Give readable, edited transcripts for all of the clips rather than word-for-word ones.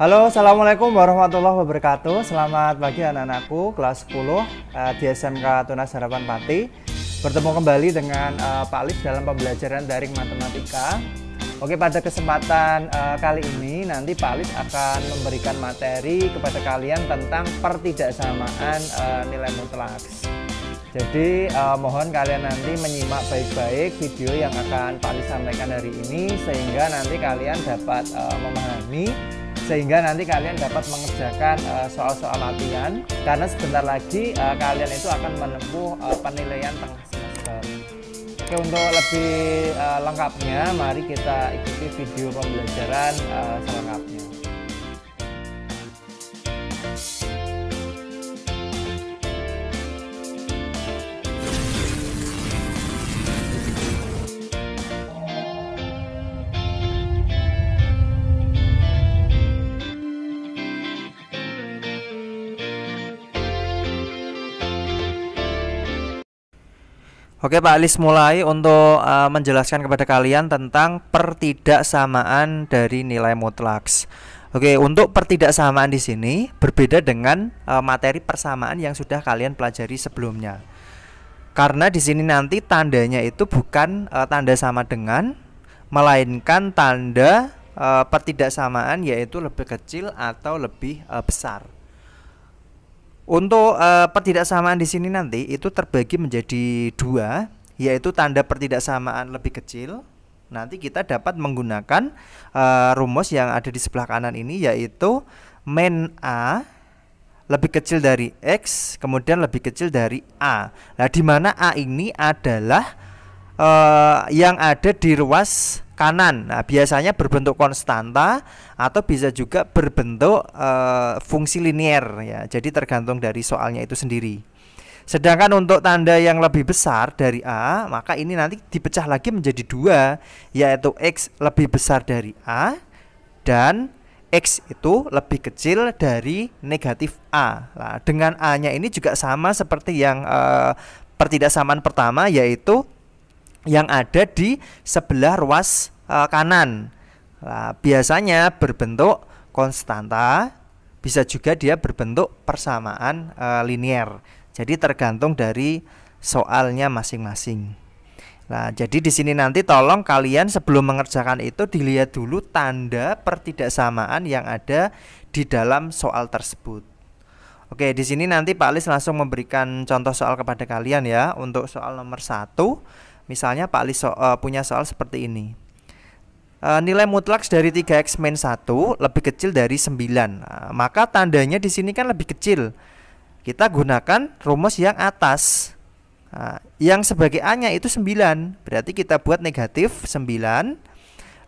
Halo, Assalamualaikum warahmatullahi wabarakatuh. Selamat pagi anak-anakku kelas 10 di SMK Tunas Harapan Pati. Bertemu kembali dengan Pak Alif dalam pembelajaran daring matematika. Oke, pada kesempatan kali ini nanti Pak Alif akan memberikan materi kepada kalian tentang pertidaksamaan nilai mutlaks. Jadi mohon kalian nanti menyimak baik-baik video yang akan Pak Alif sampaikan hari ini, sehingga nanti kalian dapat memahami, sehingga nanti kalian dapat mengerjakan soal-soal latihan, karena sebentar lagi kalian itu akan menempuh penilaian tengah semester. Oke, untuk lebih lengkapnya mari kita ikuti video pembelajaran selengkapnya. Oke, Pak Alis mulai untuk menjelaskan kepada kalian tentang pertidaksamaan dari nilai mutlaks. Oke, untuk pertidaksamaan di sini berbeda dengan materi persamaan yang sudah kalian pelajari sebelumnya. Karena di sini nanti tandanya itu bukan tanda sama dengan, melainkan tanda pertidaksamaan, yaitu lebih kecil atau lebih besar. Untuk pertidaksamaan di sini nanti itu terbagi menjadi dua, yaitu tanda pertidaksamaan lebih kecil. Nanti kita dapat menggunakan rumus yang ada di sebelah kanan ini, yaitu min A lebih kecil dari X, kemudian lebih kecil dari A. Nah, di mana A ini adalah yang ada di ruas kanan. Nah, biasanya berbentuk konstanta atau bisa juga berbentuk fungsi linier ya. Jadi tergantung dari soalnya itu sendiri. Sedangkan untuk tanda yang lebih besar dari A, maka ini nanti dipecah lagi menjadi dua, yaitu X lebih besar dari A dan X itu lebih kecil dari negatif A. Nah, dengan A-nya ini juga sama seperti yang pertidaksamaan pertama, yaitu yang ada di sebelah ruas kanan. Nah, biasanya berbentuk konstanta, bisa juga dia berbentuk persamaan linier. Jadi tergantung dari soalnya masing-masing. Nah, jadi di sini nanti tolong kalian sebelum mengerjakan itu dilihat dulu tanda pertidaksamaan yang ada di dalam soal tersebut. Oke, di sini nanti Pak Alis langsung memberikan contoh soal kepada kalian ya. Untuk soal nomor 1, misalnya Pak Alis punya soal seperti ini. Nilai mutlaks dari 3x min 1 lebih kecil dari 9. Nah, maka tandanya di sini kan lebih kecil. Kita gunakan rumus yang atas. Nah, yang sebagai A-nya itu 9. Berarti kita buat negatif 9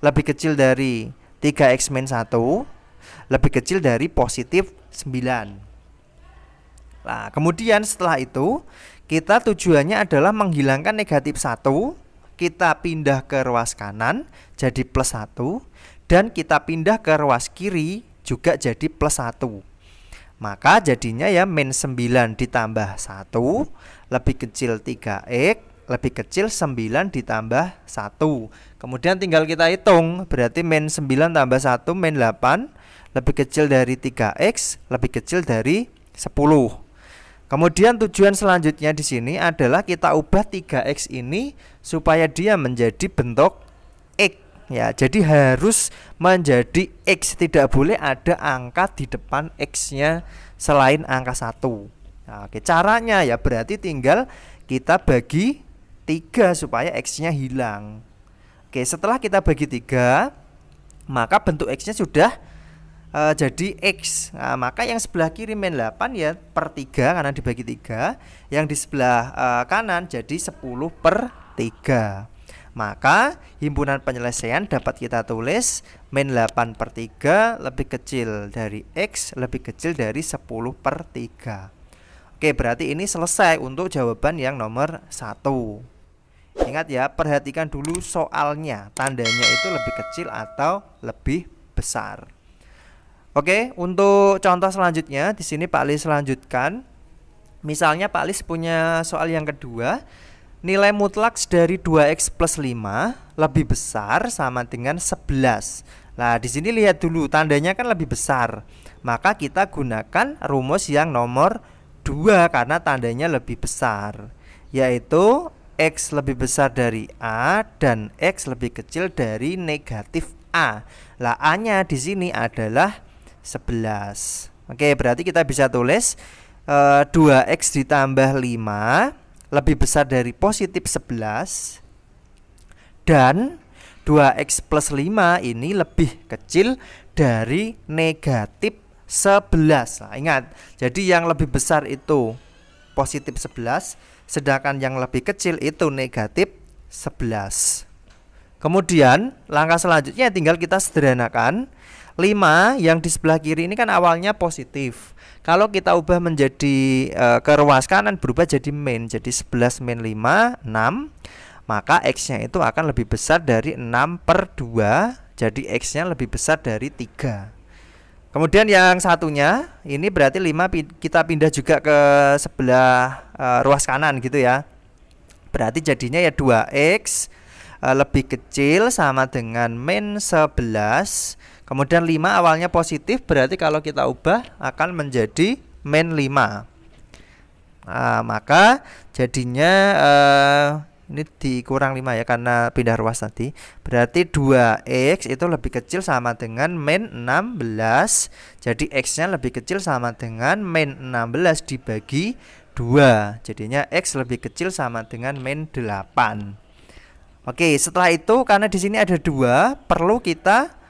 lebih kecil dari 3x min 1 lebih kecil dari positif 9. Nah, kemudian setelah itu kita tujuannya adalah menghilangkan negatif 1. Kita pindah ke ruas kanan jadi plus 1, dan kita pindah ke ruas kiri juga jadi plus 1. Maka jadinya ya min 9 ditambah 1 lebih kecil 3x lebih kecil 9 ditambah 1. Kemudian tinggal kita hitung, berarti min 9 tambah 1 min 8 lebih kecil dari 3x lebih kecil dari 10. Kemudian tujuan selanjutnya di sini adalah kita ubah 3x ini supaya dia menjadi bentuk X ya. Jadi harus menjadi X, tidak boleh ada angka di depan X-nya selain angka 1. Nah, oke, caranya ya berarti tinggal kita bagi 3 supaya X-nya hilang. Oke, setelah kita bagi 3, maka bentuk X-nya sudah jadi X. Nah, maka yang sebelah kiri min 8 ya per 3 karena dibagi 3. Yang di sebelah kanan jadi 10 per 3. Maka himpunan penyelesaian dapat kita tulis min 8 per 3 lebih kecil dari X lebih kecil dari 10 per 3. Oke, berarti ini selesai untuk jawaban yang nomor 1. Ingat ya, perhatikan dulu soalnya, tandanya itu lebih kecil atau lebih besar. Oke, untuk contoh selanjutnya di sini Pak Alis lanjutkan. Misalnya Pak Alis punya soal yang kedua. Nilai mutlaks dari 2x plus 5 lebih besar sama dengan 11. Nah, di sini lihat dulu tandanya kan lebih besar. Maka kita gunakan rumus yang nomor 2 karena tandanya lebih besar, yaitu X lebih besar dari A dan X lebih kecil dari negatif A. Lah, A-nya di sini adalah 11. Oke, berarti kita bisa tulis 2X ditambah 5 lebih besar dari positif 11, dan 2X plus 5 ini lebih kecil dari negatif 11. Nah, ingat, jadi yang lebih besar itu positif 11, sedangkan yang lebih kecil itu negatif 11. Kemudian langkah selanjutnya tinggal kita sederhanakan. 5 yang di sebelah kiri ini kan awalnya positif. Kalau kita ubah menjadi ke ruas kanan berubah jadi min. Jadi 11 min 5, 6. Maka X-nya itu akan lebih besar dari 6/2. Jadi X-nya lebih besar dari 3. Kemudian yang satunya ini berarti 5 kita pindah juga ke sebelah ruas kanan gitu ya. Berarti jadinya ya 2X lebih kecil sama dengan min 11. Kemudian 5 awalnya positif, berarti kalau kita ubah akan menjadi min 5. Nah, maka jadinya ini dikurang 5 ya karena pindah ruas tadi. Berarti 2X itu lebih kecil sama dengan min 16. Jadi X-nya lebih kecil sama dengan min 16 dibagi 2. Jadinya X lebih kecil sama dengan min 8. Oke, setelah itu karena di sini ada 2, perlu kita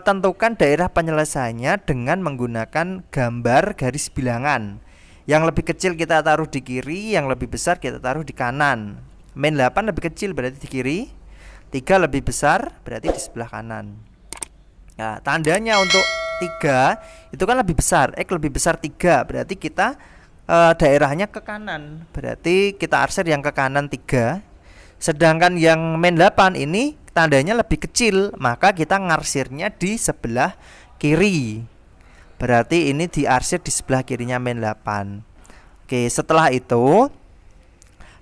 tentukan daerah penyelesaiannya dengan menggunakan gambar garis bilangan. Yang lebih kecil kita taruh di kiri, yang lebih besar kita taruh di kanan. Min 8 lebih kecil berarti di kiri, 3 lebih besar berarti di sebelah kanan. Nah, tandanya untuk 3 itu kan lebih besar, X lebih besar 3, berarti kita daerahnya ke kanan. Berarti kita arsir yang ke kanan 3. Sedangkan yang min 8 ini tandanya lebih kecil, maka kita ngarsirnya di sebelah kiri. Berarti ini diarsir di sebelah kirinya min 8. Oke, setelah itu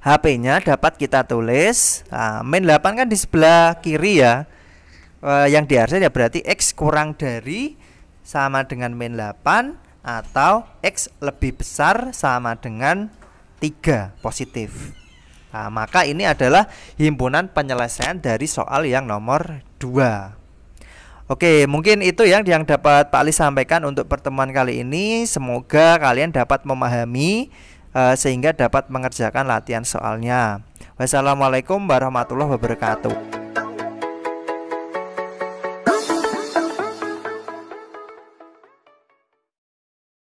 HP-nya dapat kita tulis. Nah, min 8 kan di sebelah kiri ya. Yang diarsir ya berarti X kurang dari sama dengan min 8 atau X lebih besar sama dengan 3 positif. Nah, maka ini adalah himpunan penyelesaian dari soal yang nomor 2. Oke, mungkin itu yang dapat Pak Ali sampaikan untuk pertemuan kali ini. Semoga kalian dapat memahami sehingga dapat mengerjakan latihan soalnya. Wassalamualaikum warahmatullahi wabarakatuh.